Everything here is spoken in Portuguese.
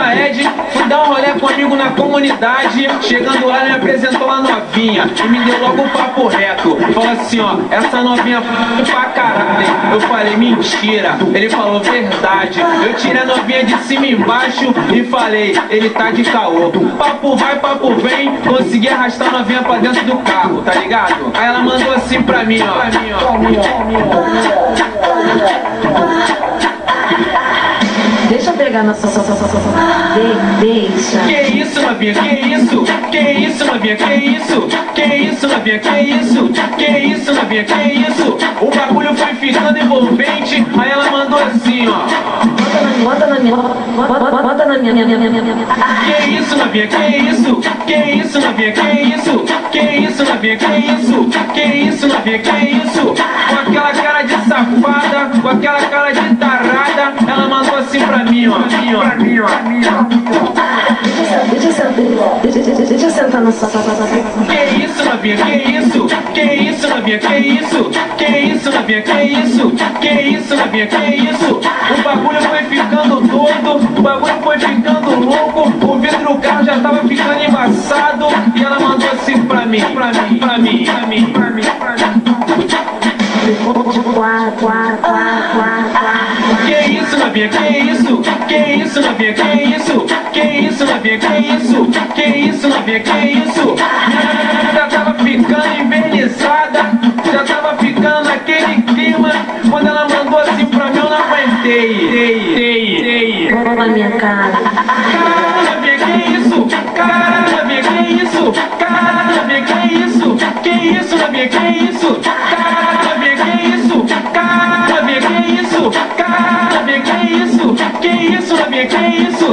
da Ed, fui dar um rolê comigo na comunidade. Chegando lá, ele me apresentou uma novinha e me deu logo um papo reto. Falou assim, ó, essa novinha pra caralho. Eu falei, mentira. Ele falou, verdade. Eu tirei a novinha de cima e embaixo e falei, ele tá de caô. Papo vai, papo vem, consegui arrastar a novinha pra dentro do carro, tá ligado? Aí ela mandou assim pra mim, ó. Deixa eu pegar na sua. Deixa. Que isso, novinha? Que isso? Que isso, novinha? Que isso? Que isso, novinha? Que isso? Que isso, novinha? Que isso? O bagulho foi ficando envolvente. Aí ela mandou assim, ó. Bota na minha. Que isso, novinha? Que isso? Que isso, novinha? Que isso? Que isso, novinha? Que isso? Que isso, novinha? Que isso? Com aquela cara de safada, com aquela cara de tarada, ela mandou assim pra mim, ó. Deixa eu sentar na sua. Que isso, novinha? Que isso? Que isso, novinha? Que isso? Que isso, novinha? Que isso? Que isso, novinha? Que isso? O bagulho foi ficando doido, o bagulho foi ficando louco, o vidro do carro já tava ficando embaçado e ela mandou assim pra mim. Que isso, novinha? Que isso? Que isso, novinha? Que isso? Que isso, novinha? Que isso? Que isso, novinha? Que isso? Já tava ficando embelezada, já tava ficando naquele clima. Quando ela mandou assim pra mim, eu não aguentei. Bota na minha cara. Caralho, novinha, que isso? Caralho, novinha, que isso? Caralho, novinha, que isso? Que isso, novinha, que isso? Caralho, novinha, que isso? Caralho, novinha, que isso? Caralho, novinha, que isso? Que isso, novinha, que isso?